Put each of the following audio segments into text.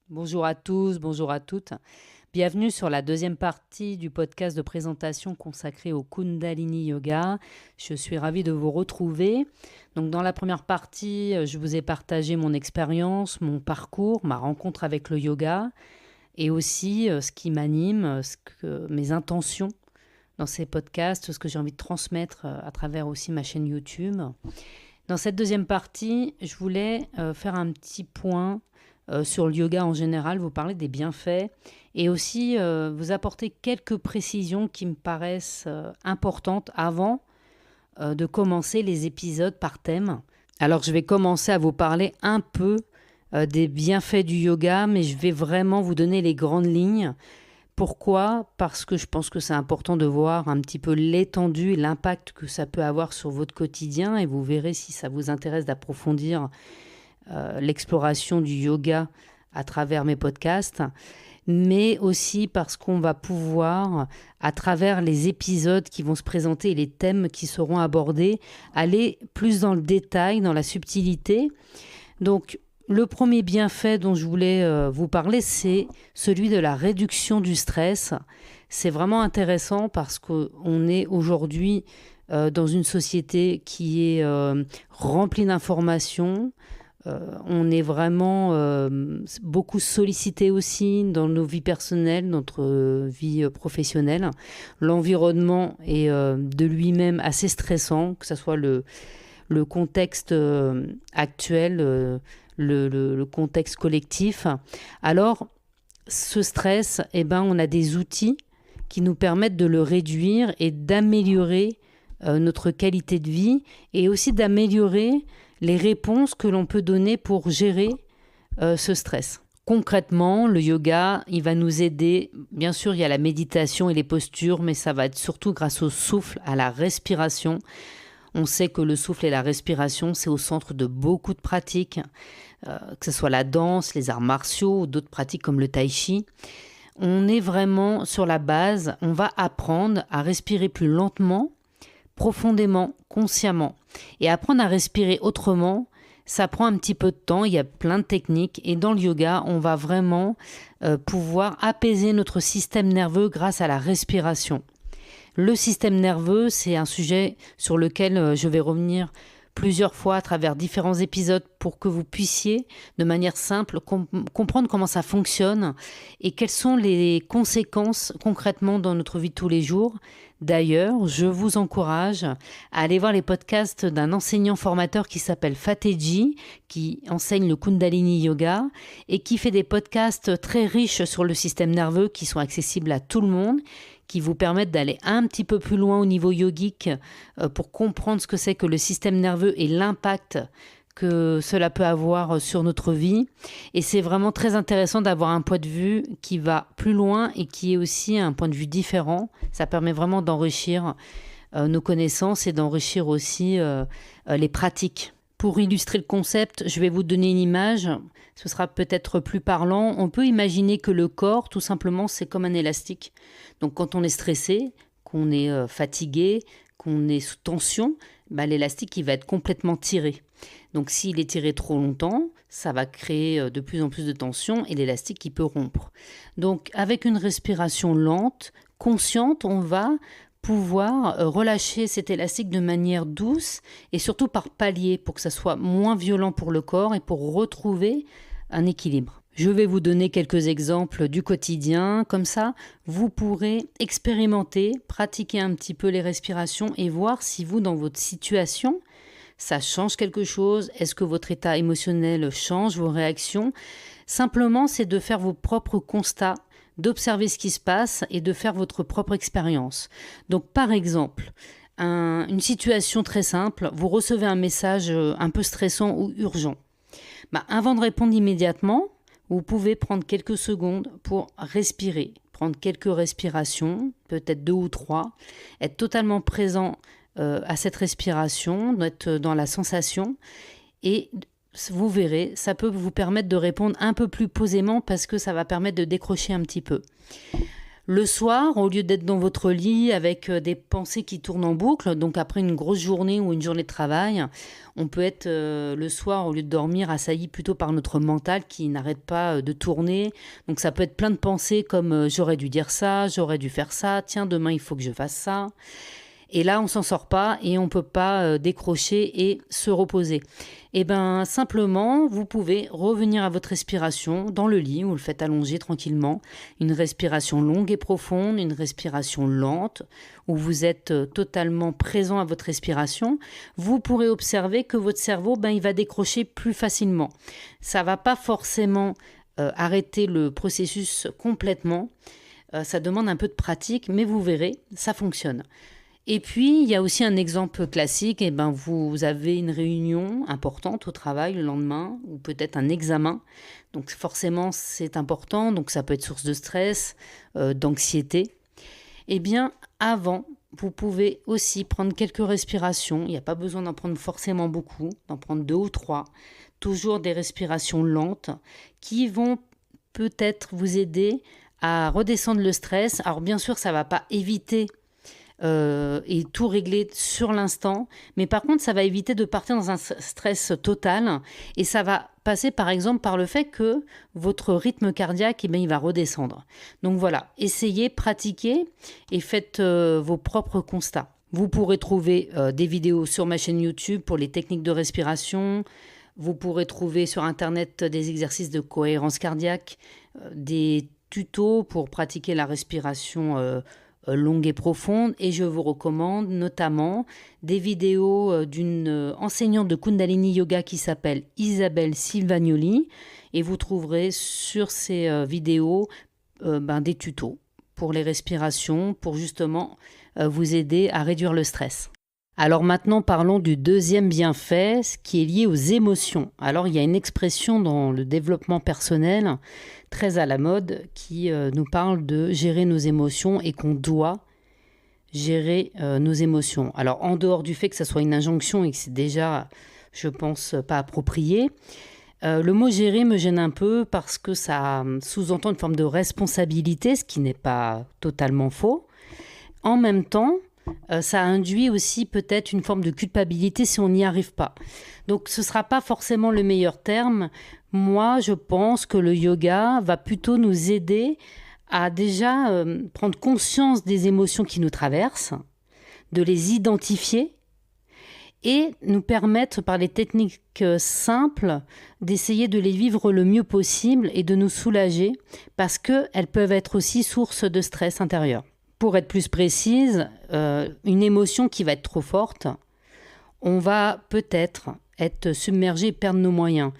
Bonjour à tous, bonjour à toutes. Bienvenue sur la deuxième partie du podcast de présentation consacré au Kundalini Yoga. Je suis ravie de vous retrouver. Donc, dans la première partie, je vous ai partagé mon expérience, mon parcours, ma rencontre avec le yoga et aussi ce qui m'anime, mes intentions dans ces podcasts, ce que j'ai envie de transmettre à travers aussi ma chaîne YouTube. Dans cette deuxième partie, je voulais faire un petit point sur le yoga en général, vous parler des bienfaits et aussi vous apporter quelques précisions qui me paraissent importantes avant de commencer les épisodes par thème. Alors je vais commencer à vous parler un peu des bienfaits du yoga, mais je vais vraiment vous donner les grandes lignes. Pourquoi ? Parce que je pense que c'est important de voir un petit peu l'étendue et l'impact que ça peut avoir sur votre quotidien et vous verrez si ça vous intéresse d'approfondir l'exploration du yoga à travers mes podcasts, mais aussi parce qu'on va pouvoir, à travers les épisodes qui vont se présenter et les thèmes qui seront abordés, aller plus dans le détail, dans la subtilité. Donc, le premier bienfait dont je voulais vous parler, c'est celui de la réduction du stress. C'est vraiment intéressant parce qu'on est aujourd'hui dans une société qui est remplie d'informations. On est vraiment beaucoup sollicité aussi dans nos vies personnelles, notre vie professionnelle. L'environnement est de lui-même assez stressant, que ce soit le contexte actuel, le contexte collectif. Alors, ce stress, on a des outils qui nous permettent de le réduire et d'améliorer notre qualité de vie et aussi d'améliorer les réponses que l'on peut donner pour gérer ce stress. Concrètement, le yoga, il va nous aider. Bien sûr, il y a la méditation et les postures, mais ça va être surtout grâce au souffle, à la respiration. On sait que le souffle et la respiration, c'est au centre de beaucoup de pratiques, que ce soit la danse, les arts martiaux ou d'autres pratiques comme le tai chi. On est vraiment sur la base, on va apprendre à respirer plus lentement, profondément, consciemment. Et apprendre à respirer autrement, ça prend un petit peu de temps, il y a plein de techniques. Et dans le yoga, on va vraiment pouvoir apaiser notre système nerveux grâce à la respiration. Le système nerveux, c'est un sujet sur lequel je vais revenir plusieurs fois à travers différents épisodes pour que vous puissiez, de manière simple, comprendre comment ça fonctionne et quelles sont les conséquences concrètement dans notre vie de tous les jours. D'ailleurs, je vous encourage à aller voir les podcasts d'un enseignant formateur qui s'appelle Fateji, qui enseigne le Kundalini Yoga et qui fait des podcasts très riches sur le système nerveux qui sont accessibles à tout le monde, qui vous permettent d'aller un petit peu plus loin au niveau yogique pour comprendre ce que c'est que le système nerveux et l'impact que cela peut avoir sur notre vie. Et c'est vraiment très intéressant d'avoir un point de vue qui va plus loin et qui est aussi un point de vue différent. Ça permet vraiment d'enrichir nos connaissances et d'enrichir aussi les pratiques. Pour illustrer le concept, je vais vous donner une image. Ce sera peut-être plus parlant. On peut imaginer que le corps, tout simplement, c'est comme un élastique. Donc quand on est stressé, qu'on est fatigué, qu'on est sous tension, l'élastique il va être complètement tiré. Donc s'il est tiré trop longtemps, ça va créer de plus en plus de tension et l'élastique il peut rompre. Donc avec une respiration lente, consciente, on va pouvoir relâcher cet élastique de manière douce et surtout par palier pour que ça soit moins violent pour le corps et pour retrouver un équilibre. Je vais vous donner quelques exemples du quotidien, comme ça vous pourrez expérimenter, pratiquer un petit peu les respirations et voir si vous, dans votre situation, ça change quelque chose. Est-ce que votre état émotionnel change, vos réactions ? Simplement, c'est de faire vos propres constats, d'observer ce qui se passe et de faire votre propre expérience. Donc par exemple, une situation très simple, vous recevez un message un peu stressant ou urgent. Avant de répondre immédiatement, vous pouvez prendre quelques secondes pour respirer, prendre quelques respirations, peut-être 2 ou 3, être totalement présent à cette respiration, être dans la sensation et vous verrez, ça peut vous permettre de répondre un peu plus posément parce que ça va permettre de décrocher un petit peu. Le soir, au lieu d'être dans votre lit avec des pensées qui tournent en boucle, donc après une grosse journée ou une journée de travail, on peut être le soir, au lieu de dormir, assailli plutôt par notre mental qui n'arrête pas de tourner. Donc ça peut être plein de pensées comme j'aurais dû dire ça, j'aurais dû faire ça, tiens, demain il faut que je fasse ça. Et là, on s'en sort pas et on peut pas décrocher et se reposer. Et bien, simplement, vous pouvez revenir à votre respiration dans le lit, vous le faites allonger tranquillement. Une respiration longue et profonde, une respiration lente, où vous êtes totalement présent à votre respiration. Vous pourrez observer que votre cerveau, il va décrocher plus facilement. Ça va pas forcément arrêter le processus complètement. Ça demande un peu de pratique, mais vous verrez, ça fonctionne. Et puis, il y a aussi un exemple classique, vous avez une réunion importante au travail le lendemain, ou peut-être un examen. Donc forcément, c'est important, donc ça peut être source de stress, d'anxiété. Eh bien, avant, vous pouvez aussi prendre quelques respirations. Il n'y a pas besoin d'en prendre forcément beaucoup, d'en prendre 2 ou 3. Toujours des respirations lentes qui vont peut-être vous aider à redescendre le stress. Alors bien sûr, ça ne va pas éviter et tout régler sur l'instant. Mais par contre, ça va éviter de partir dans un stress total et ça va passer par exemple par le fait que votre rythme cardiaque, il va redescendre. Donc voilà, essayez, pratiquez et faites vos propres constats. Vous pourrez trouver des vidéos sur ma chaîne YouTube pour les techniques de respiration. Vous pourrez trouver sur Internet des exercices de cohérence cardiaque, des tutos pour pratiquer la respiration longue et profonde, et je vous recommande notamment des vidéos d'une enseignante de Kundalini Yoga qui s'appelle Isabelle Silvagnoli, et vous trouverez sur ces vidéos des tutos pour les respirations, pour justement vous aider à réduire le stress. Alors maintenant, parlons du deuxième bienfait, ce qui est lié aux émotions. Alors il y a une expression dans le développement personnel très à la mode qui nous parle de gérer nos émotions et qu'on doit gérer nos émotions. Alors en dehors du fait que ça soit une injonction et que c'est déjà, je pense, pas approprié, le mot gérer me gêne un peu parce que ça sous-entend une forme de responsabilité, ce qui n'est pas totalement faux. En même temps, ça induit aussi peut-être une forme de culpabilité si on n'y arrive pas. Donc ce ne sera pas forcément le meilleur terme. Moi, je pense que le yoga va plutôt nous aider à déjà prendre conscience des émotions qui nous traversent, de les identifier et nous permettre par les techniques simples d'essayer de les vivre le mieux possible et de nous soulager parce qu'elles peuvent être aussi source de stress intérieur. Pour être plus précise, une émotion qui va être trop forte, on va peut-être être submergé et perdre nos moyens.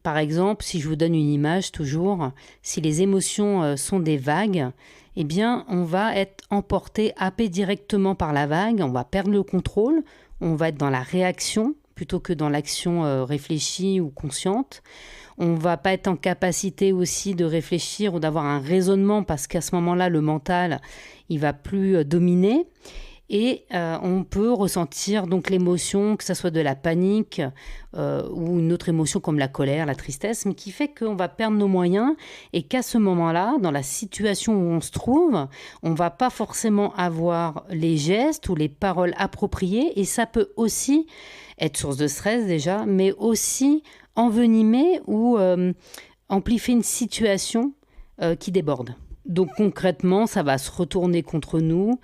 Par exemple, si je vous donne une image toujours, si les émotions sont des vagues, eh bien, on va être emporté, happé directement par la vague, on va perdre le contrôle, on va être dans la réaction plutôt que dans l'action réfléchie ou consciente. On ne va pas être en capacité aussi de réfléchir ou d'avoir un raisonnement parce qu'à ce moment-là, le mental, il va plus dominer. Et on peut ressentir donc l'émotion, que ce soit de la panique ou une autre émotion comme la colère, la tristesse, mais qui fait qu'on va perdre nos moyens et qu'à ce moment-là, dans la situation où on se trouve, on ne va pas forcément avoir les gestes ou les paroles appropriées et ça peut aussi être source de stress déjà, mais aussi envenimer ou amplifier une situation qui déborde. Donc concrètement, ça va se retourner contre nous.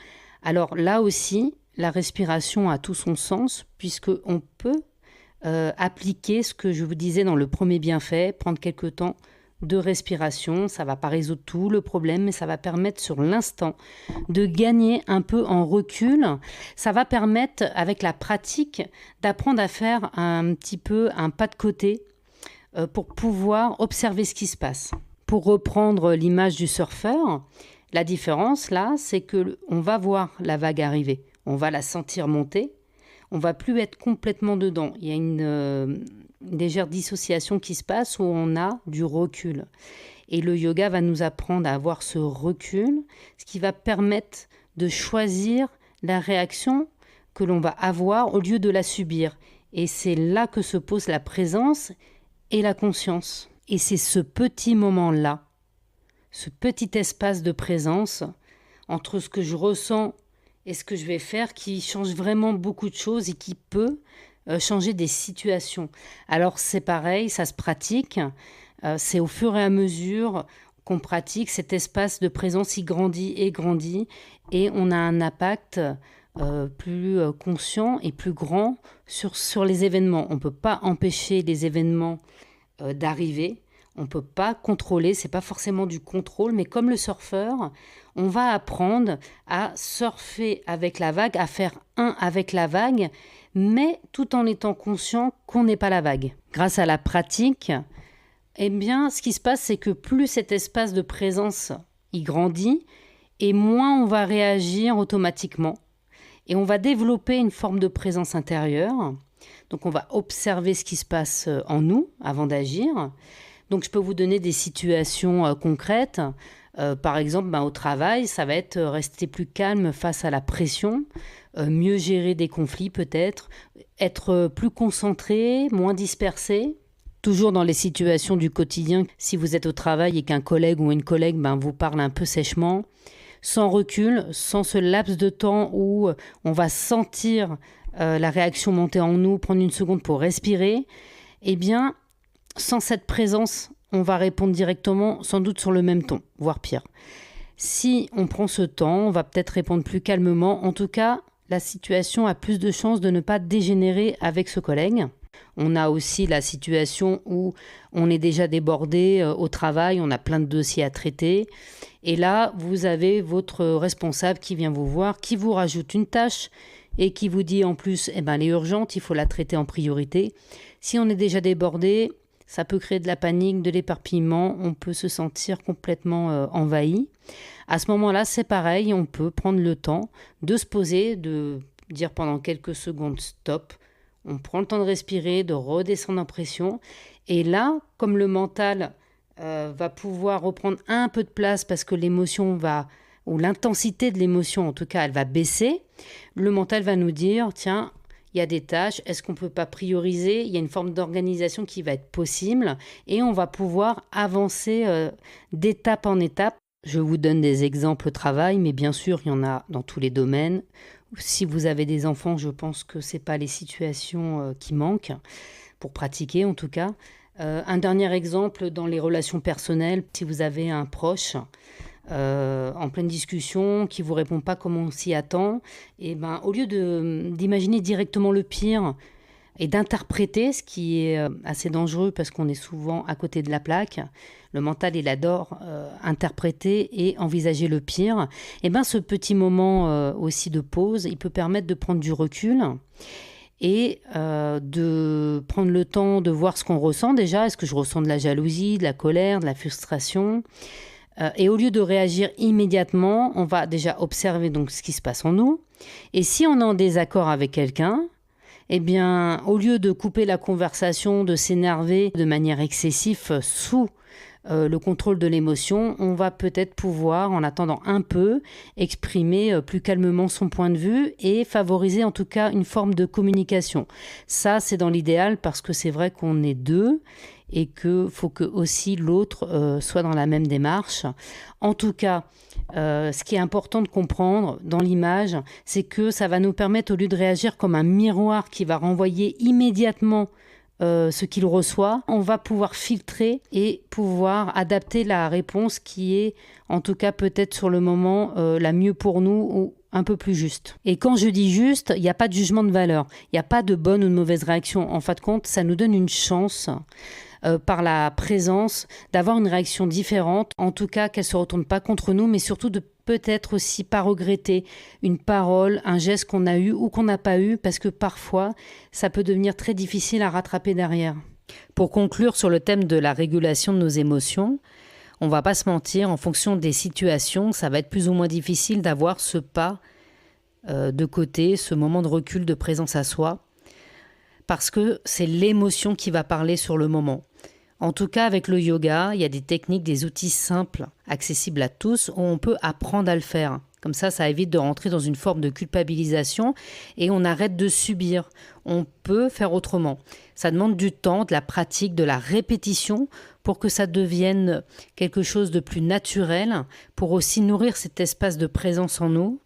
Alors là aussi, la respiration a tout son sens puisqu'on peut appliquer ce que je vous disais dans le premier bienfait, prendre quelques temps de respiration. Ça ne va pas résoudre tout le problème, mais ça va permettre sur l'instant de gagner un peu en recul. Ça va permettre, avec la pratique, d'apprendre à faire un petit peu un pas de côté pour pouvoir observer ce qui se passe. Pour reprendre l'image du surfeur, la différence là, c'est qu'on va voir la vague arriver, on va la sentir monter, on va plus être complètement dedans. Il y a une légère dissociation qui se passe où on a du recul. Et le yoga va nous apprendre à avoir ce recul, ce qui va permettre de choisir la réaction que l'on va avoir au lieu de la subir. Et c'est là que se pose la présence et la conscience. Et c'est ce petit moment-là, ce petit espace de présence entre ce que je ressens et ce que je vais faire qui change vraiment beaucoup de choses et qui peut changer des situations. Alors c'est pareil, ça se pratique, c'est au fur et à mesure qu'on pratique, cet espace de présence, il grandit et on a un impact plus conscient et plus grand sur les événements. On ne peut pas empêcher les événements d'arriver, on ne peut pas contrôler, c'est pas forcément du contrôle, mais comme le surfeur, on va apprendre à surfer avec la vague, à faire un avec la vague, mais tout en étant conscient qu'on n'est pas la vague. Grâce à la pratique, eh bien, ce qui se passe, c'est que plus cet espace de présence il grandit, et moins on va réagir automatiquement. Et on va développer une forme de présence intérieure. Donc, on va observer ce qui se passe en nous avant d'agir. Donc, je peux vous donner des situations concrètes. Par exemple, au travail, ça va être rester plus calme face à la pression, mieux gérer des conflits peut-être, être plus concentré, moins dispersé. Toujours dans les situations du quotidien, si vous êtes au travail et qu'un collègue ou une collègue vous parle un peu sèchement, sans recul, sans ce laps de temps où on va sentir la réaction monter en nous, prendre une seconde pour respirer, eh bien, sans cette présence, on va répondre directement, sans doute sur le même ton, voire pire. Si on prend ce temps, on va peut-être répondre plus calmement. En tout cas, la situation a plus de chances de ne pas dégénérer avec ce collègue. On a aussi la situation où on est déjà débordé au travail, on a plein de dossiers à traiter. Et là, vous avez votre responsable qui vient vous voir, qui vous rajoute une tâche et qui vous dit en plus, elle est urgente, il faut la traiter en priorité. Si on est déjà débordé, ça peut créer de la panique, de l'éparpillement, on peut se sentir complètement envahi. À ce moment-là, c'est pareil, on peut prendre le temps de se poser, de dire pendant quelques secondes stop. On prend le temps de respirer, de redescendre en pression. Et là, comme le mental va pouvoir reprendre un peu de place parce que l'émotion va, ou l'intensité de l'émotion en tout cas, elle va baisser, le mental va nous dire, tiens, il y a des tâches, est-ce qu'on ne peut pas prioriser ? Il y a une forme d'organisation qui va être possible et on va pouvoir avancer d'étape en étape. Je vous donne des exemples au travail, mais bien sûr, il y en a dans tous les domaines. Si vous avez des enfants, je pense que ce n'est pas les situations qui manquent, pour pratiquer en tout cas. Un dernier exemple dans les relations personnelles, si vous avez un proche en pleine discussion, qui ne vous répond pas comme on s'y attend, et au lieu d'imaginer directement le pire et d'interpréter, ce qui est assez dangereux parce qu'on est souvent à côté de la plaque, le mental, il adore interpréter et envisager le pire. Et ce petit moment aussi de pause, il peut permettre de prendre du recul et de prendre le temps de voir ce qu'on ressent déjà. Est-ce que je ressens de la jalousie, de la colère, de la frustration ? Et au lieu de réagir immédiatement, on va déjà observer donc ce qui se passe en nous. Et si on est en désaccord avec quelqu'un, eh bien, au lieu de couper la conversation, de s'énerver de manière excessive sous le contrôle de l'émotion, on va peut-être pouvoir, en attendant un peu, exprimer plus calmement son point de vue et favoriser en tout cas une forme de communication. Ça, c'est dans l'idéal parce que c'est vrai qu'on est deux et qu'il faut que aussi l'autre soit dans la même démarche. En tout cas, ce qui est important de comprendre dans l'image, c'est que ça va nous permettre, au lieu de réagir comme un miroir qui va renvoyer immédiatement ce qu'il reçoit, on va pouvoir filtrer et pouvoir adapter la réponse qui est, en tout cas peut-être sur le moment, la mieux pour nous ou un peu plus juste. Et quand je dis juste, il n'y a pas de jugement de valeur, il n'y a pas de bonne ou de mauvaise réaction. En fin de compte, ça nous donne une chance par la présence d'avoir une réaction différente, en tout cas qu'elle ne se retourne pas contre nous, mais surtout de peut-être aussi pas regretter une parole, un geste qu'on a eu ou qu'on n'a pas eu, parce que parfois, ça peut devenir très difficile à rattraper derrière. Pour conclure sur le thème de la régulation de nos émotions, on ne va pas se mentir, en fonction des situations, ça va être plus ou moins difficile d'avoir ce pas de côté, ce moment de recul, de présence à soi, parce que c'est l'émotion qui va parler sur le moment. En tout cas, avec le yoga, il y a des techniques, des outils simples, accessibles à tous, où on peut apprendre à le faire. Comme ça évite de rentrer dans une forme de culpabilisation et on arrête de subir. On peut faire autrement. Ça demande du temps, de la pratique, de la répétition pour que ça devienne quelque chose de plus naturel, pour aussi nourrir cet espace de présence en nous.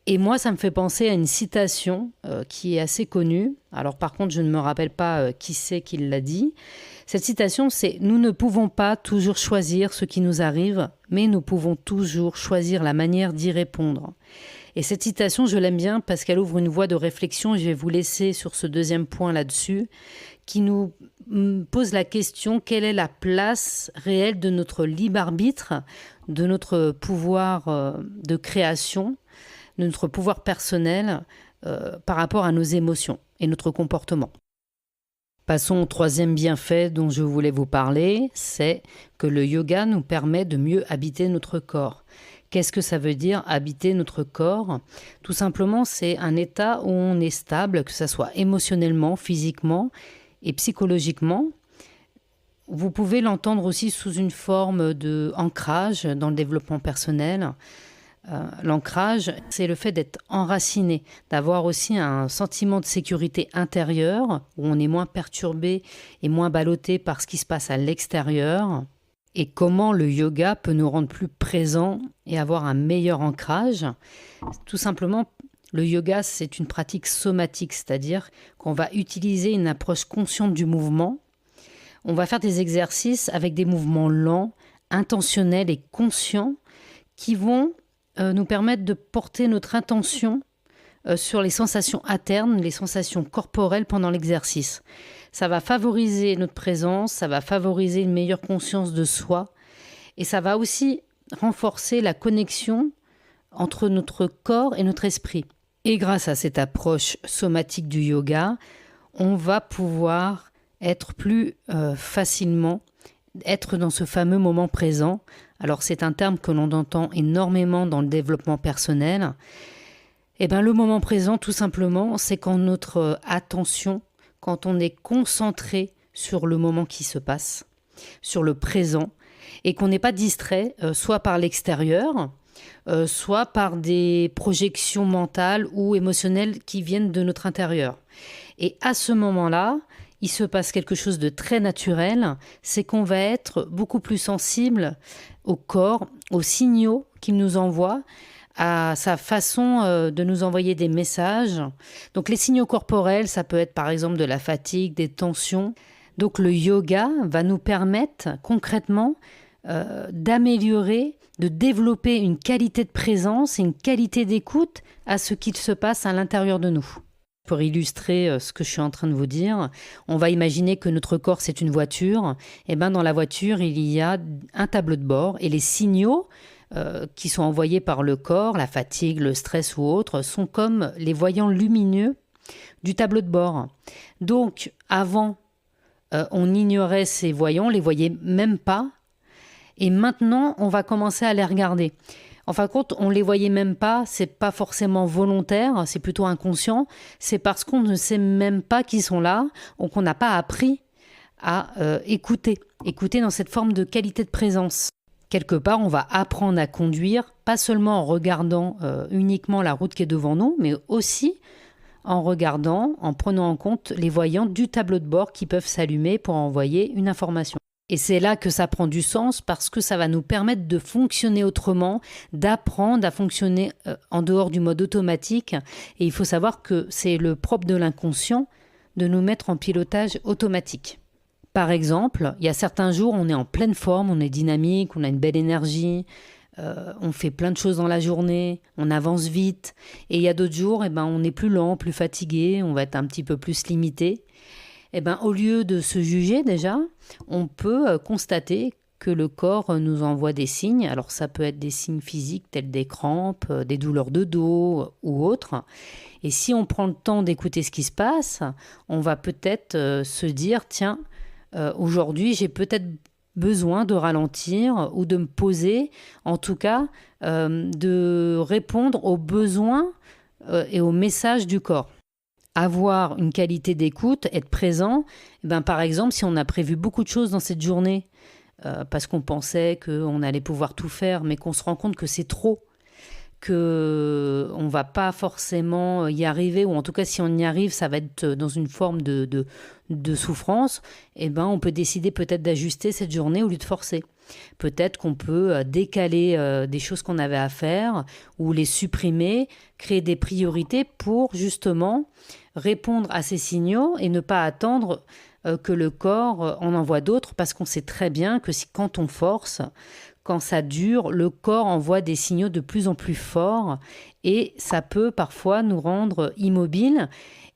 Et moi, ça me fait penser à une citation qui est assez connue. Alors par contre, je ne me rappelle pas qui c'est qui l'a dit. Cette citation, c'est « Nous ne pouvons pas toujours choisir ce qui nous arrive, mais nous pouvons toujours choisir la manière d'y répondre. » Et cette citation, je l'aime bien parce qu'elle ouvre une voie de réflexion, et je vais vous laisser sur ce deuxième point là-dessus, qui nous pose la question, quelle est la place réelle de notre libre arbitre, de notre pouvoir de création, de notre pouvoir personnel par rapport à nos émotions et notre comportement. Passons au troisième bienfait dont je voulais vous parler, c'est que le yoga nous permet de mieux habiter notre corps. Qu'est-ce que ça veut dire habiter notre corps ? Tout simplement, c'est un état où on est stable, que ce soit émotionnellement, physiquement et psychologiquement. Vous pouvez l'entendre aussi sous une forme d'ancrage dans le développement personnel. L'ancrage, c'est le fait d'être enraciné, d'avoir aussi un sentiment de sécurité intérieure, où on est moins perturbé et moins ballotté par ce qui se passe à l'extérieur. Et comment le yoga peut nous rendre plus présents et avoir un meilleur ancrage. Tout simplement, le yoga, c'est une pratique somatique, c'est-à-dire qu'on va utiliser une approche consciente du mouvement. On va faire des exercices avec des mouvements lents, intentionnels et conscients qui vont nous permettre de porter notre attention sur les sensations internes, les sensations corporelles pendant l'exercice. Ça va favoriser notre présence, ça va favoriser une meilleure conscience de soi et ça va aussi renforcer la connexion entre notre corps et notre esprit. Et grâce à cette approche somatique du yoga, on va pouvoir être plus facilement, être dans ce fameux moment présent. Alors c'est un terme que l'on entend énormément dans le développement personnel. Et bien le moment présent, tout simplement, c'est quand notre attention, quand on est concentré sur le moment qui se passe, sur le présent, et qu'on n'est pas distrait, soit par l'extérieur, soit par des projections mentales ou émotionnelles qui viennent de notre intérieur. Et à ce moment-là, il se passe quelque chose de très naturel, c'est qu'on va être beaucoup plus sensible au corps, aux signaux qu'il nous envoie, à sa façon de nous envoyer des messages. Donc les signaux corporels, ça peut être par exemple de la fatigue, des tensions. Donc le yoga va nous permettre concrètement d'améliorer, de développer une qualité de présence et une qualité d'écoute à ce qu'il se passe à l'intérieur de nous. Pour illustrer ce que je suis en train de vous dire, on va imaginer que notre corps c'est une voiture. Et ben dans la voiture, il y a un tableau de bord et les signaux qui sont envoyés par le corps, la fatigue, le stress ou autre, sont comme les voyants lumineux du tableau de bord. Donc avant, on ignorait ces voyants, on les voyait même pas. Et maintenant, on va commencer à les regarder. En fin de compte, on ne les voyait même pas, c'est pas forcément volontaire, c'est plutôt inconscient. C'est parce qu'on ne sait même pas qu'ils sont là, ou qu'on n'a pas appris à écouter dans cette forme de qualité de présence. Quelque part, on va apprendre à conduire, pas seulement en regardant uniquement la route qui est devant nous, mais aussi en regardant, en prenant en compte les voyants du tableau de bord qui peuvent s'allumer pour envoyer une information. Et c'est là que ça prend du sens parce que ça va nous permettre de fonctionner autrement, d'apprendre à fonctionner en dehors du mode automatique. Et il faut savoir que c'est le propre de l'inconscient de nous mettre en pilotage automatique. Par exemple, il y a certains jours, on est en pleine forme, on est dynamique, on a une belle énergie, on fait plein de choses dans la journée, on avance vite. Et il y a d'autres jours, on est plus lent, plus fatigué, on va être un petit peu plus limité. Au lieu de se juger déjà, on peut constater que le corps nous envoie des signes. Alors ça peut être des signes physiques tels des crampes, des douleurs de dos ou autres. Et si on prend le temps d'écouter ce qui se passe, on va peut-être se dire, tiens, aujourd'hui j'ai peut-être besoin de ralentir ou de me poser, en tout cas de répondre aux besoins et aux messages du corps. Avoir une qualité d'écoute, être présent, par exemple, si on a prévu beaucoup de choses dans cette journée, parce qu'on pensait qu'on allait pouvoir tout faire, mais qu'on se rend compte que c'est trop, qu'on ne va pas forcément y arriver, ou en tout cas si on y arrive, ça va être dans une forme de souffrance, eh ben, on peut décider peut-être d'ajuster cette journée au lieu de forcer. Peut-être qu'on peut décaler des choses qu'on avait à faire ou les supprimer, créer des priorités pour justement répondre à ces signaux et ne pas attendre que le corps en envoie d'autres, parce qu'on sait très bien que quand on force, quand ça dure, le corps envoie des signaux de plus en plus forts et ça peut parfois nous rendre immobiles.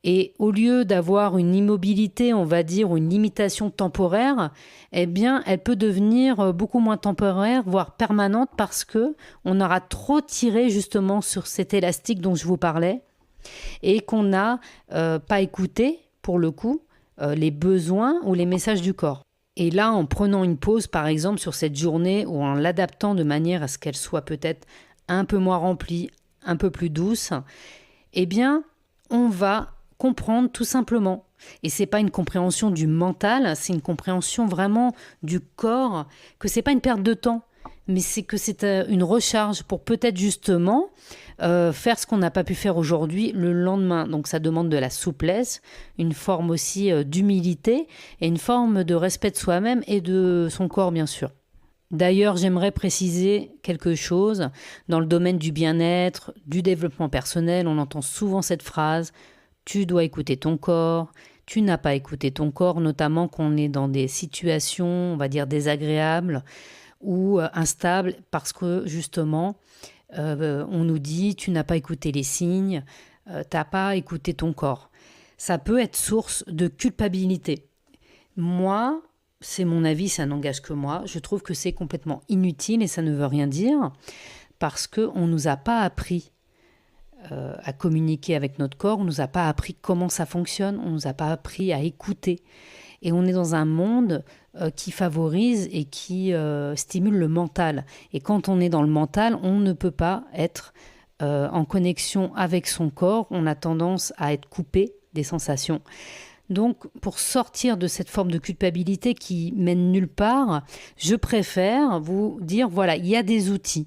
Et au lieu d'avoir une immobilité, on va dire, ou une limitation temporaire, eh bien, elle peut devenir beaucoup moins temporaire, voire permanente, parce que on aura trop tiré justement sur cet élastique dont je vous parlais et qu'on n'a pas écouté, pour le coup, les besoins ou les messages du corps. Et là, en prenant une pause, par exemple, sur cette journée ou en l'adaptant de manière à ce qu'elle soit peut-être un peu moins remplie, un peu plus douce, eh bien, on va comprendre tout simplement. Et c'est pas une compréhension du mental, c'est une compréhension vraiment du corps, que c'est pas une perte de temps, mais c'est que c'est une recharge pour peut-être justement faire ce qu'on n'a pas pu faire aujourd'hui le lendemain. Donc ça demande de la souplesse, une forme aussi d'humilité et une forme de respect de soi-même et de son corps, bien sûr. D'ailleurs, j'aimerais préciser quelque chose. Dans le domaine du bien-être, du développement personnel, on entend souvent cette phrase: tu dois écouter ton corps, tu n'as pas écouté ton corps, notamment quand on est dans des situations, on va dire, désagréables ou instables, parce que justement, on nous dit tu n'as pas écouté les signes, tu n'as pas écouté ton corps. Ça peut être source de culpabilité. Moi, c'est mon avis, ça n'engage que moi. Je trouve que c'est complètement inutile et ça ne veut rien dire, parce qu'on ne nous a pas appris à communiquer avec notre corps, on ne nous a pas appris comment ça fonctionne, on ne nous a pas appris à écouter. Et on est dans un monde qui favorise et qui stimule le mental. Et quand on est dans le mental, on ne peut pas être en connexion avec son corps, on a tendance à être coupé des sensations. Donc, pour sortir de cette forme de culpabilité qui mène nulle part, je préfère vous dire, voilà, il y a des outils,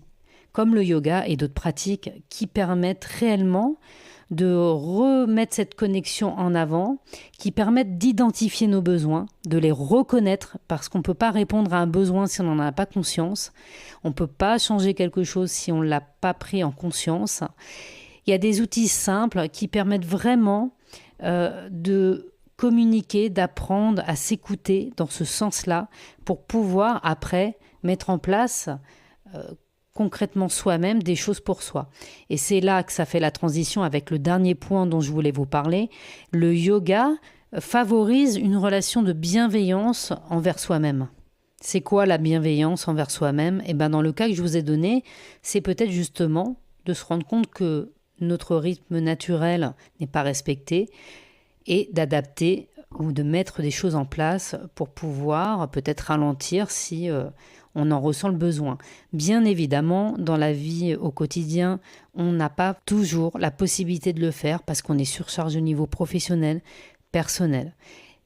comme le yoga et d'autres pratiques, qui permettent réellement de remettre cette connexion en avant, qui permettent d'identifier nos besoins, de les reconnaître, parce qu'on ne peut pas répondre à un besoin si on n'en a pas conscience. On ne peut pas changer quelque chose si on ne l'a pas pris en conscience. Il y a des outils simples qui permettent vraiment de communiquer, d'apprendre à s'écouter dans ce sens-là, pour pouvoir après mettre en place concrètement soi-même des choses pour soi. Et c'est là que ça fait la transition avec le dernier point dont je voulais vous parler. Le yoga favorise une relation de bienveillance envers soi-même. C'est quoi la bienveillance envers soi-même ? Et ben dans le cas que je vous ai donné, c'est peut-être justement de se rendre compte que notre rythme naturel n'est pas respecté et d'adapter ou de mettre des choses en place pour pouvoir peut-être ralentir si on en ressent le besoin. Bien évidemment, dans la vie au quotidien, on n'a pas toujours la possibilité de le faire parce qu'on est surchargé au niveau professionnel, personnel.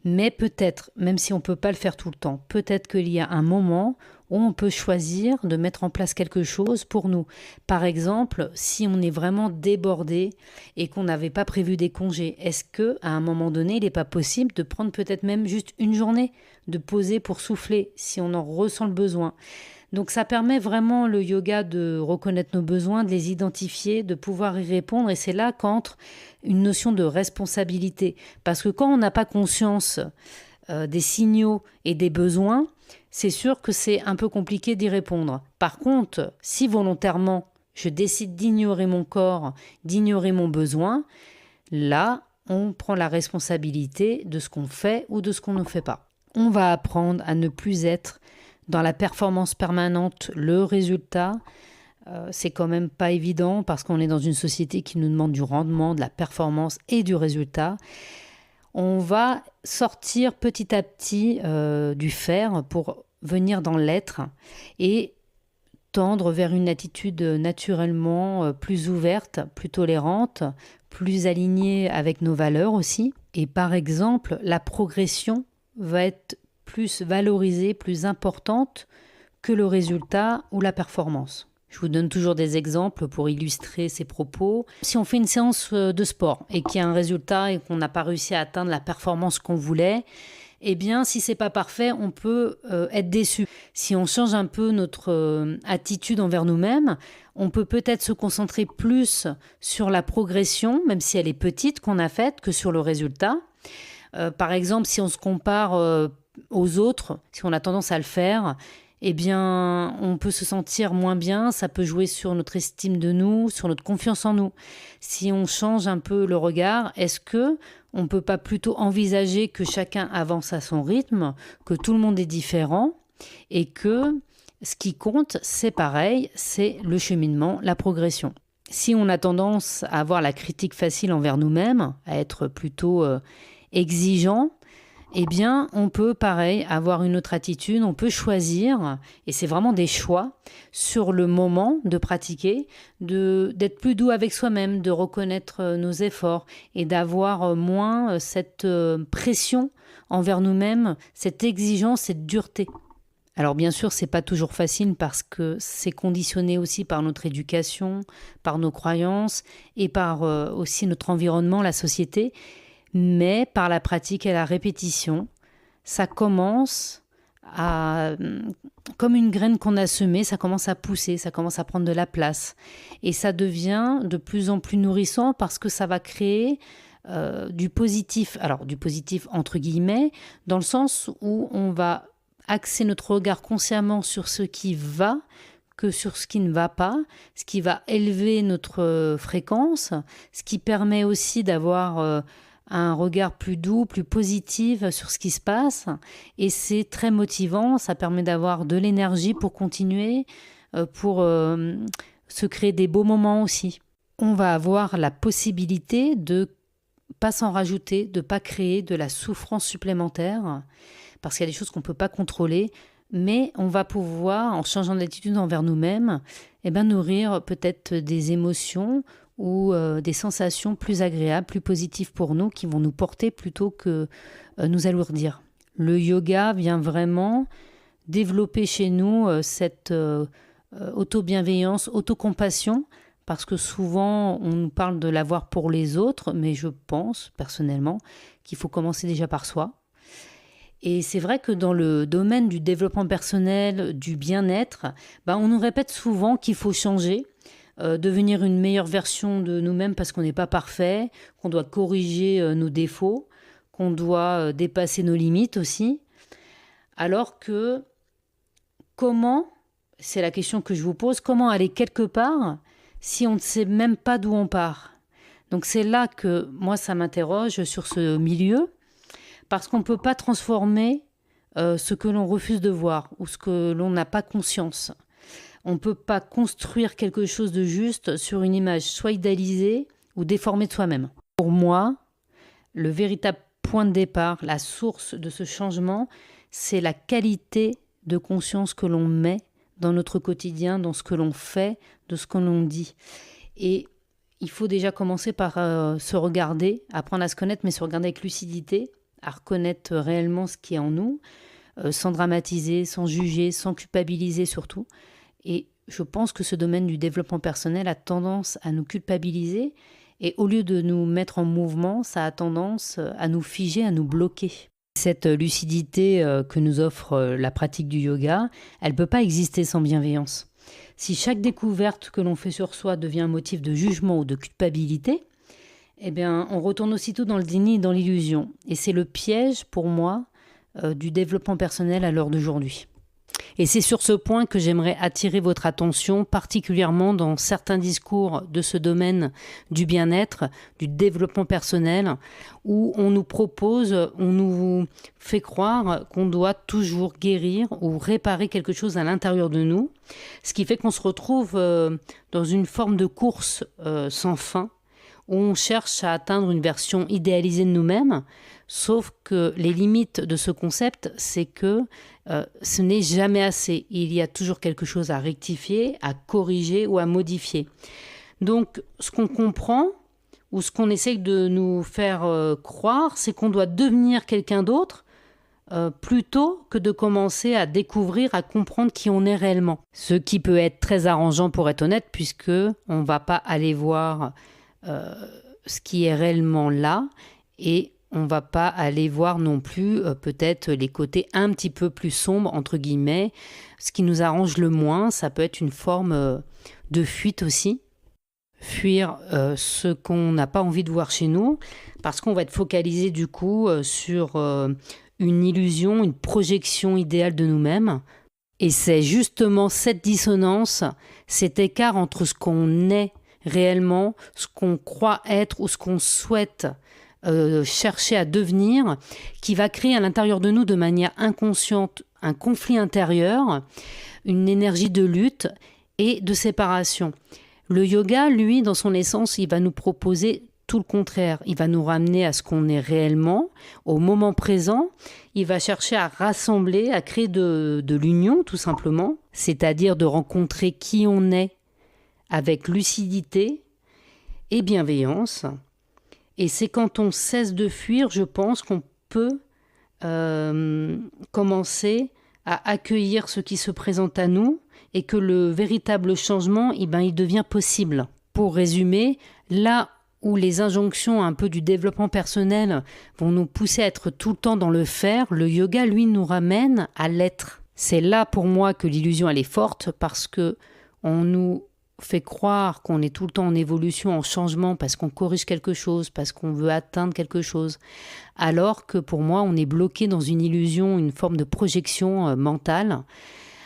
Mais peut-être, même si on ne peut pas le faire tout le temps, peut-être qu'il y a un moment où on peut choisir de mettre en place quelque chose pour nous. Par exemple, si on est vraiment débordé et qu'on n'avait pas prévu des congés, est-ce qu'à un moment donné, il n'est pas possible de prendre peut-être même juste une journée, de poser pour souffler si on en ressent le besoin ? Donc ça permet vraiment, le yoga, de reconnaître nos besoins, de les identifier, de pouvoir y répondre. Et c'est là qu'entre une notion de responsabilité. Parce que quand on n'a pas conscience des signaux et des besoins, c'est sûr que c'est un peu compliqué d'y répondre. Par contre, si volontairement je décide d'ignorer mon corps, d'ignorer mon besoin, là, on prend la responsabilité de ce qu'on fait ou de ce qu'on ne fait pas. On va apprendre à ne plus être dans la performance permanente, le résultat. C'est quand même pas évident parce qu'on est dans une société qui nous demande du rendement, de la performance et du résultat. On va sortir petit à petit du faire pour venir dans l'être et tendre vers une attitude naturellement plus ouverte, plus tolérante, plus alignée avec nos valeurs aussi. Et par exemple, la progression va être plus valorisée, plus importante que le résultat ou la performance. Je vous donne toujours des exemples pour illustrer ces propos. Si on fait une séance de sport et qu'il y a un résultat et qu'on n'a pas réussi à atteindre la performance qu'on voulait, eh bien, si c'est pas parfait, on peut être déçu. Si on change un peu notre attitude envers nous-mêmes, on peut peut-être se concentrer plus sur la progression, même si elle est petite, qu'on a faite, que sur le résultat. Par exemple, si on se compare aux autres, si on a tendance à le faire, eh bien, on peut se sentir moins bien, ça peut jouer sur notre estime de nous, sur notre confiance en nous. Si on change un peu le regard, est-ce que on ne peut pas plutôt envisager que chacun avance à son rythme, que tout le monde est différent et que ce qui compte, c'est pareil, c'est le cheminement, la progression. Si on a tendance à avoir la critique facile envers nous-mêmes, à être plutôt exigeant, eh bien, on peut, pareil, avoir une autre attitude, on peut choisir, et c'est vraiment des choix, sur le moment de pratiquer, d'être plus doux avec soi-même, de reconnaître nos efforts et d'avoir moins cette pression envers nous-mêmes, cette exigence, cette dureté. Alors bien sûr, c'est pas toujours facile parce que c'est conditionné aussi par notre éducation, par nos croyances et par aussi notre environnement, la société. Mais par la pratique et la répétition, ça commence comme une graine qu'on a semée, ça commence à pousser, ça commence à prendre de la place. Et ça devient de plus en plus nourrissant parce que ça va créer du positif. Alors du positif entre guillemets, dans le sens où on va axer notre regard consciemment sur ce qui va que sur ce qui ne va pas, ce qui va élever notre fréquence, ce qui permet aussi d'avoir un regard plus doux, plus positif sur ce qui se passe. Et c'est très motivant, ça permet d'avoir de l'énergie pour continuer, pour se créer des beaux moments aussi. On va avoir la possibilité de pas s'en rajouter, de pas créer de la souffrance supplémentaire, parce qu'il y a des choses qu'on ne peut pas contrôler, mais on va pouvoir, en changeant d'attitude envers nous-mêmes, nourrir peut-être des émotions ou des sensations plus agréables, plus positives pour nous, qui vont nous porter plutôt que nous alourdir. Le yoga vient vraiment développer chez nous cette auto-bienveillance, auto-compassion, parce que souvent on nous parle de l'avoir pour les autres, mais je pense personnellement qu'il faut commencer déjà par soi. Et c'est vrai que dans le domaine du développement personnel, du bien-être, on nous répète souvent qu'il faut changer, devenir une meilleure version de nous-mêmes parce qu'on n'est pas parfait, qu'on doit corriger nos défauts, qu'on doit dépasser nos limites aussi. Alors que comment, c'est la question que je vous pose, comment aller quelque part si on ne sait même pas d'où on part? Donc c'est là que moi ça m'interroge sur ce milieu, parce qu'on ne peut pas transformer ce que l'on refuse de voir ou ce que l'on n'a pas conscience. On ne peut pas construire quelque chose de juste sur une image soit idéalisée ou déformée de soi-même. Pour moi, le véritable point de départ, la source de ce changement, c'est la qualité de conscience que l'on met dans notre quotidien, dans ce que l'on fait, de ce que l'on dit. Et il faut déjà commencer par se regarder, apprendre à se connaître, mais se regarder avec lucidité, à reconnaître réellement ce qui est en nous, sans dramatiser, sans juger, sans culpabiliser surtout. Et je pense que ce domaine du développement personnel a tendance à nous culpabiliser et au lieu de nous mettre en mouvement, ça a tendance à nous figer, à nous bloquer. Cette lucidité que nous offre la pratique du yoga, elle ne peut pas exister sans bienveillance. Si chaque découverte que l'on fait sur soi devient un motif de jugement ou de culpabilité, on retourne aussitôt dans le déni et dans l'illusion. Et c'est le piège, pour moi, du développement personnel à l'heure d'aujourd'hui. Et c'est sur ce point que j'aimerais attirer votre attention, particulièrement dans certains discours de ce domaine du bien-être, du développement personnel, où on nous propose, on nous fait croire qu'on doit toujours guérir ou réparer quelque chose à l'intérieur de nous, ce qui fait qu'on se retrouve dans une forme de course sans fin, où on cherche à atteindre une version idéalisée de nous-mêmes, sauf que les limites de ce concept, c'est que ce n'est jamais assez. Il y a toujours quelque chose à rectifier, à corriger ou à modifier. Donc, ce qu'on comprend, ou ce qu'on essaye de nous faire croire, c'est qu'on doit devenir quelqu'un d'autre plutôt que de commencer à découvrir, à comprendre qui on est réellement. Ce qui peut être très arrangeant pour être honnête, puisque on ne va pas aller voir ce qui est réellement là, et on ne va pas aller voir non plus peut-être les côtés un petit peu plus sombres, entre guillemets. Ce qui nous arrange le moins, ça peut être une forme de fuite aussi. Fuir ce qu'on n'a pas envie de voir chez nous, parce qu'on va être focalisé du coup sur une illusion, une projection idéale de nous-mêmes. Et c'est justement cette dissonance, cet écart entre ce qu'on est réellement, ce qu'on croit être ou ce qu'on souhaite chercher à devenir, qui va créer à l'intérieur de nous de manière inconsciente un conflit intérieur, une énergie de lutte et de séparation. Le yoga, lui, dans son essence, il va nous proposer tout le contraire. Il va nous ramener à ce qu'on est réellement, au moment présent. Il va chercher à rassembler, à créer de l'union, tout simplement. C'est-à-dire de rencontrer qui on est avec lucidité et bienveillance. Et c'est quand on cesse de fuir, je pense, qu'on peut commencer à accueillir ce qui se présente à nous et que le véritable changement, il devient possible. Pour résumer, là où les injonctions un peu du développement personnel vont nous pousser à être tout le temps dans le faire, le yoga, lui, nous ramène à l'être. C'est là pour moi que l'illusion, elle est forte, parce que on nous fait croire qu'on est tout le temps en évolution, en changement, parce qu'on corrige quelque chose, parce qu'on veut atteindre quelque chose. Alors que pour moi, on est bloqué dans une illusion, une forme de projection mentale.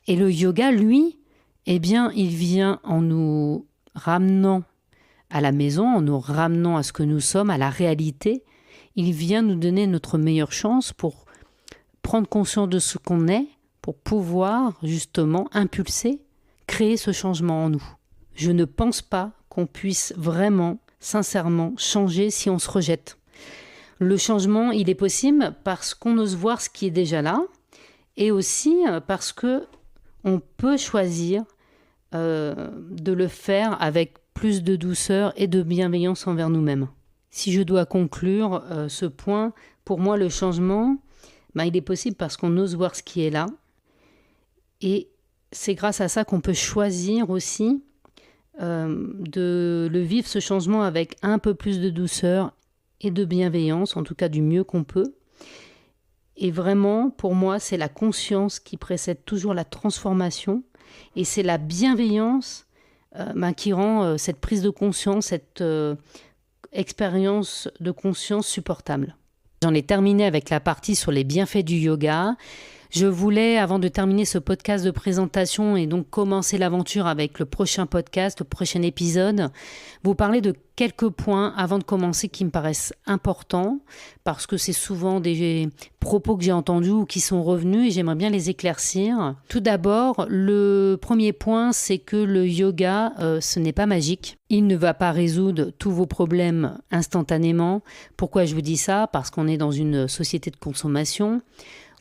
Et le yoga, lui, il vient en nous ramenant à la maison, en nous ramenant à ce que nous sommes, à la réalité. Il vient nous donner notre meilleure chance pour prendre conscience de ce qu'on est, pour pouvoir justement impulser, créer ce changement en nous. Je ne pense pas qu'on puisse vraiment, sincèrement, changer si on se rejette. Le changement, il est possible parce qu'on ose voir ce qui est déjà là, et aussi parce que on peut choisir de le faire avec plus de douceur et de bienveillance envers nous-mêmes. Si je dois conclure ce point, pour moi, le changement, il est possible parce qu'on ose voir ce qui est là. Et c'est grâce à ça qu'on peut choisir aussi de le vivre, ce changement, avec un peu plus de douceur et de bienveillance, en tout cas du mieux qu'on peut. Et vraiment, pour moi, c'est la conscience qui précède toujours la transformation. Et c'est la bienveillance qui rend cette prise de conscience, cette expérience de conscience supportable. J'en ai terminé avec la partie sur les bienfaits du yoga. Je voulais, avant de terminer ce podcast de présentation et donc commencer l'aventure avec le prochain podcast, le prochain épisode, vous parler de quelques points avant de commencer qui me paraissent importants, parce que c'est souvent des propos que j'ai entendus ou qui sont revenus et j'aimerais bien les éclaircir. Tout d'abord, le premier point, c'est que le yoga, ce n'est pas magique. Il ne va pas résoudre tous vos problèmes instantanément. Pourquoi je vous dis ça ? Parce qu'on est dans une société de consommation.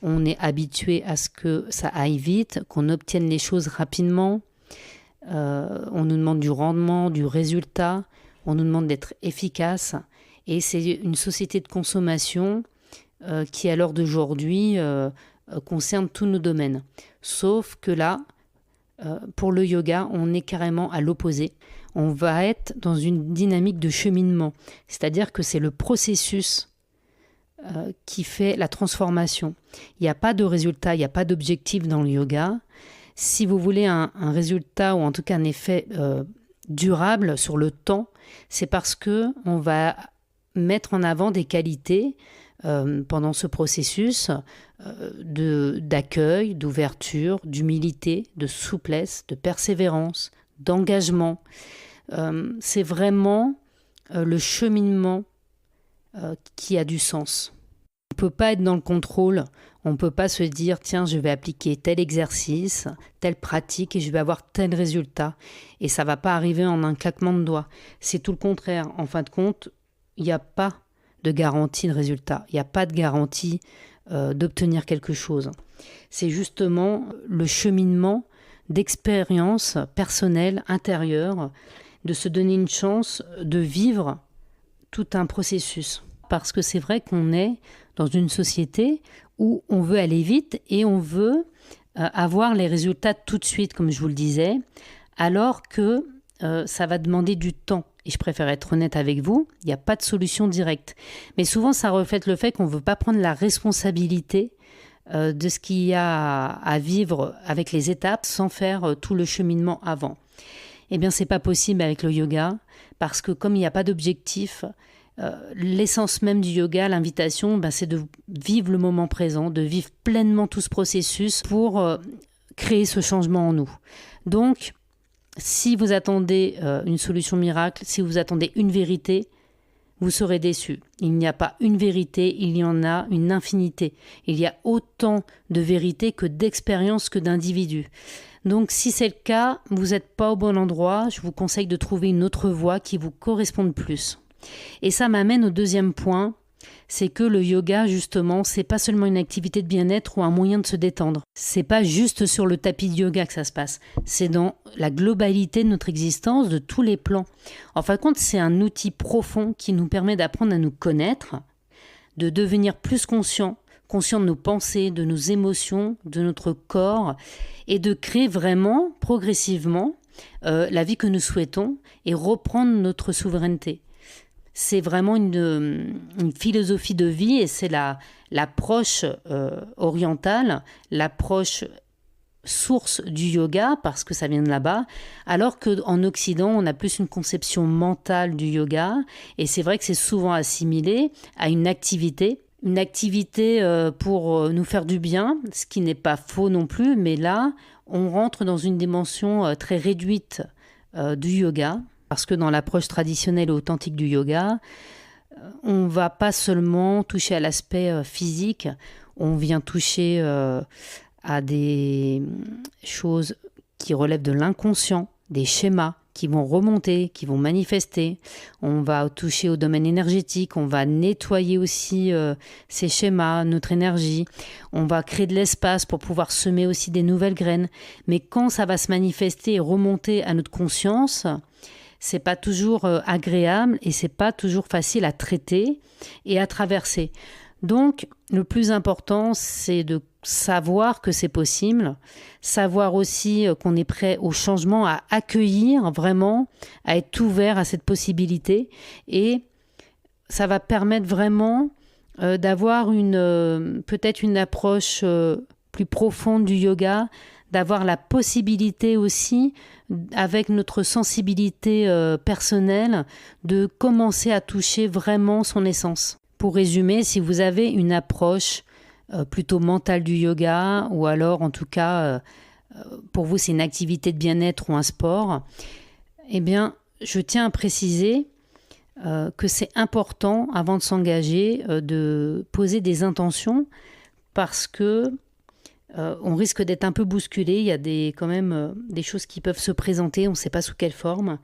On est habitué à ce que ça aille vite, qu'on obtienne les choses rapidement. On nous demande du rendement, du résultat. On nous demande d'être efficace. Et c'est une société de consommation qui, à l'heure d'aujourd'hui, concerne tous nos domaines. Sauf que là, pour le yoga, on est carrément à l'opposé. On va être dans une dynamique de cheminement. C'est-à-dire que c'est le processus qui fait la transformation. Il n'y a pas de résultat, il n'y a pas d'objectif dans le yoga. Si vous voulez un résultat, ou en tout cas un effet durable sur le temps, c'est parce qu'on va mettre en avant des qualités pendant ce processus d'accueil, d'ouverture, d'humilité, de souplesse, de persévérance, d'engagement. C'est vraiment le cheminement qui a du sens. On ne peut pas être dans le contrôle, on ne peut pas se dire tiens, je vais appliquer tel exercice, telle pratique et je vais avoir tel résultat. Et ça ne va pas arriver en un claquement de doigts. C'est tout le contraire. En fin de compte, il n'y a pas de garantie de résultat. Il n'y a pas de garantie d'obtenir quelque chose. C'est justement le cheminement d'expérience personnelle, intérieure, de se donner une chance de vivre tout un processus. Parce que c'est vrai qu'on est dans une société où on veut aller vite et on veut avoir les résultats tout de suite, comme je vous le disais, alors que ça va demander du temps. Et je préfère être honnête avec vous, il n'y a pas de solution directe. Mais souvent, ça reflète le fait qu'on ne veut pas prendre la responsabilité de ce qu'il y a à vivre avec les étapes sans faire tout le cheminement avant. Eh bien, ce n'est pas possible avec le yoga parce que comme il n'y a pas d'objectif, l'essence même du yoga, l'invitation, c'est de vivre le moment présent, de vivre pleinement tout ce processus pour créer ce changement en nous. Donc, si vous attendez une solution miracle, si vous attendez une vérité, vous serez déçus. Il n'y a pas une vérité, il y en a une infinité. Il y a autant de vérités que d'expériences que d'individus. Donc si c'est le cas, vous n'êtes pas au bon endroit, je vous conseille de trouver une autre voie qui vous corresponde plus. Et ça m'amène au deuxième point, c'est que le yoga, justement, c'est pas seulement une activité de bien-être ou un moyen de se détendre. C'est pas juste sur le tapis de yoga que ça se passe. C'est dans la globalité de notre existence, de tous les plans. En fin de compte, c'est un outil profond qui nous permet d'apprendre à nous connaître, de devenir plus conscient de nos pensées, de nos émotions, de notre corps, et de créer vraiment, progressivement, la vie que nous souhaitons et reprendre notre souveraineté. C'est vraiment une philosophie de vie et c'est l'approche orientale, l'approche source du yoga, parce que ça vient de là-bas, alors qu'en Occident, on a plus une conception mentale du yoga, et c'est vrai que c'est souvent assimilé à une activité pour nous faire du bien, ce qui n'est pas faux non plus, mais là, on rentre dans une dimension très réduite du yoga, parce que dans l'approche traditionnelle et authentique du yoga, on ne va pas seulement toucher à l'aspect physique, on vient toucher à des choses qui relèvent de l'inconscient, des schémas qui vont remonter, qui vont manifester. On va toucher au domaine énergétique, on va nettoyer aussi ces schémas, notre énergie. On va créer de l'espace pour pouvoir semer aussi des nouvelles graines. Mais quand ça va se manifester et remonter à notre conscience, c'est pas toujours agréable et c'est pas toujours facile à traiter et à traverser. Donc, le plus important, c'est de savoir que c'est possible, savoir aussi qu'on est prêt au changement, à accueillir vraiment, à être ouvert à cette possibilité. Et ça va permettre vraiment d'avoir peut-être une approche plus profonde du yoga, d'avoir la possibilité aussi, avec notre sensibilité personnelle, de commencer à toucher vraiment son essence. Pour résumer, si vous avez une approche plutôt mentale du yoga, ou alors en tout cas, pour vous c'est une activité de bien-être ou un sport, eh bien, je tiens à préciser que c'est important, avant de s'engager, de poser des intentions, parce que on risque d'être un peu bousculé. Il y a quand même des choses qui peuvent se présenter, on ne sait pas sous quelle forme,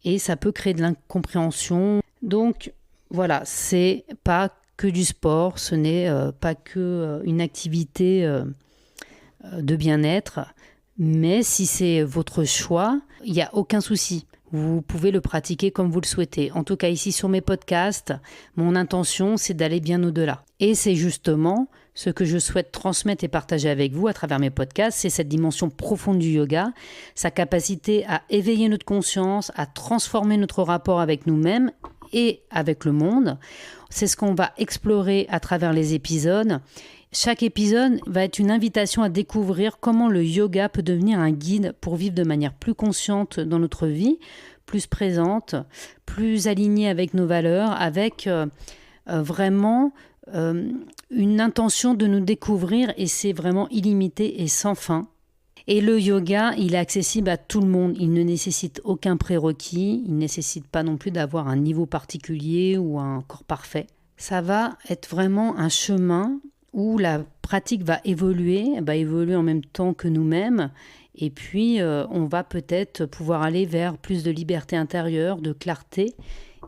et ça peut créer de l'incompréhension. Donc voilà, c'est pas que du sport, ce n'est pas que une activité de bien-être, mais si c'est votre choix, il n'y a aucun souci. Vous pouvez le pratiquer comme vous le souhaitez. En tout cas, ici sur mes podcasts, mon intention, c'est d'aller bien au-delà. Et c'est justement ce que je souhaite transmettre et partager avec vous à travers mes podcasts, c'est cette dimension profonde du yoga, sa capacité à éveiller notre conscience, à transformer notre rapport avec nous-mêmes et avec le monde. C'est ce qu'on va explorer à travers les épisodes. Chaque épisode va être une invitation à découvrir comment le yoga peut devenir un guide pour vivre de manière plus consciente dans notre vie, plus présente, plus alignée avec nos valeurs, avec vraiment une intention de nous découvrir, et c'est vraiment illimité et sans fin. Et le yoga, il est accessible à tout le monde. Il ne nécessite aucun prérequis. Il ne nécessite pas non plus d'avoir un niveau particulier ou un corps parfait. Ça va être vraiment un chemin où la pratique va évoluer en même temps que nous-mêmes. Et puis, on va peut-être pouvoir aller vers plus de liberté intérieure, de clarté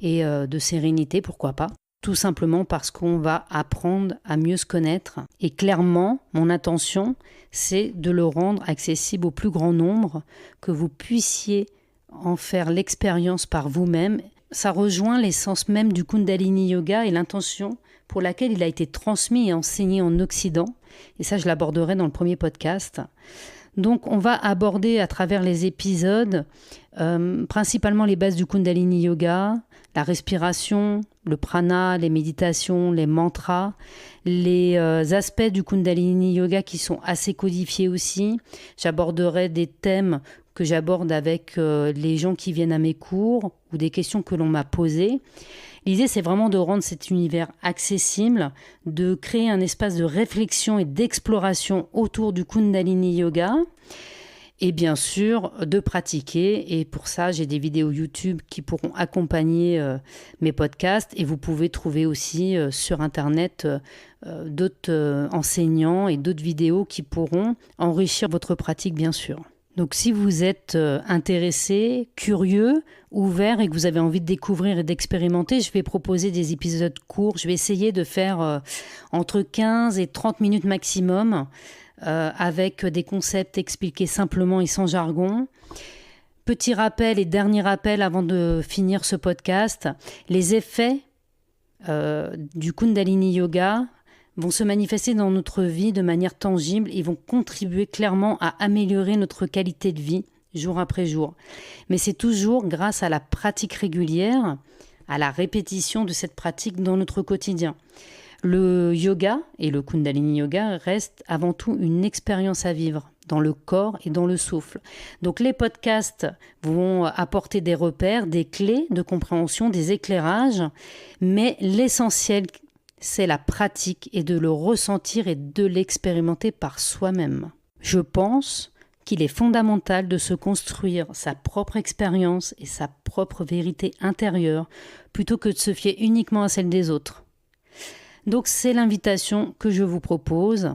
et de sérénité, pourquoi pas. Tout simplement parce qu'on va apprendre à mieux se connaître. Et clairement, mon intention, c'est de le rendre accessible au plus grand nombre, que vous puissiez en faire l'expérience par vous-même. Ça rejoint l'essence même du Kundalini Yoga, et l'intention pour laquelle il a été transmis et enseigné en Occident. Et ça, je l'aborderai dans le premier podcast. Donc, on va aborder à travers les épisodes principalement les bases du Kundalini Yoga, la respiration, le prana, les méditations, les mantras, les aspects du Kundalini Yoga qui sont assez codifiés aussi. J'aborderai des thèmes que j'aborde avec les gens qui viennent à mes cours ou des questions que l'on m'a posées. L'idée, c'est vraiment de rendre cet univers accessible, de créer un espace de réflexion et d'exploration autour du Kundalini Yoga et bien sûr de pratiquer. Et pour ça, j'ai des vidéos YouTube qui pourront accompagner mes podcasts et vous pouvez trouver aussi sur Internet d'autres enseignants et d'autres vidéos qui pourront enrichir votre pratique, bien sûr. Donc si vous êtes intéressé, curieux, ouvert et que vous avez envie de découvrir et d'expérimenter, je vais proposer des épisodes courts. Je vais essayer de faire entre 15 et 30 minutes maximum avec des concepts expliqués simplement et sans jargon. Petit rappel et dernier rappel avant de finir ce podcast. Les effets du Kundalini Yoga vont se manifester dans notre vie de manière tangible et vont contribuer clairement à améliorer notre qualité de vie jour après jour. Mais c'est toujours grâce à la pratique régulière, à la répétition de cette pratique dans notre quotidien. Le yoga et le Kundalini Yoga restent avant tout une expérience à vivre dans le corps et dans le souffle. Donc les podcasts vont apporter des repères, des clés de compréhension, des éclairages, mais l'essentiel, c'est la pratique et de le ressentir et de l'expérimenter par soi-même. Je pense qu'il est fondamental de se construire sa propre expérience et sa propre vérité intérieure plutôt que de se fier uniquement à celle des autres. Donc c'est l'invitation que je vous propose.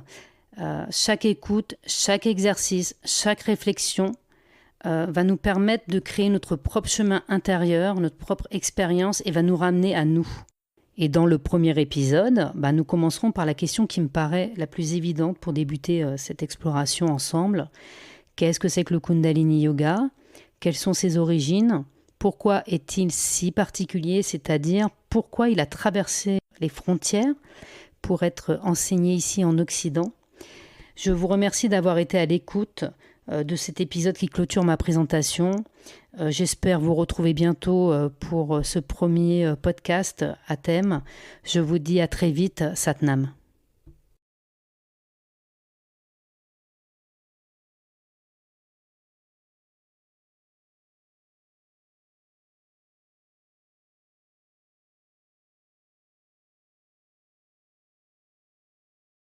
Chaque écoute, chaque exercice, chaque réflexion va nous permettre de créer notre propre chemin intérieur, notre propre expérience et va nous ramener à nous. Et dans le premier épisode, nous commencerons par la question qui me paraît la plus évidente pour débuter cette exploration ensemble. Qu'est-ce que c'est que le Kundalini Yoga ? Quelles sont ses origines ? Pourquoi est-il si particulier ? C'est-à-dire, pourquoi il a traversé les frontières pour être enseigné ici en Occident ? Je vous remercie d'avoir été à l'écoute de cet épisode qui clôture ma présentation. J'espère vous retrouver bientôt pour ce premier podcast à thème. Je vous dis à très vite, Satnam.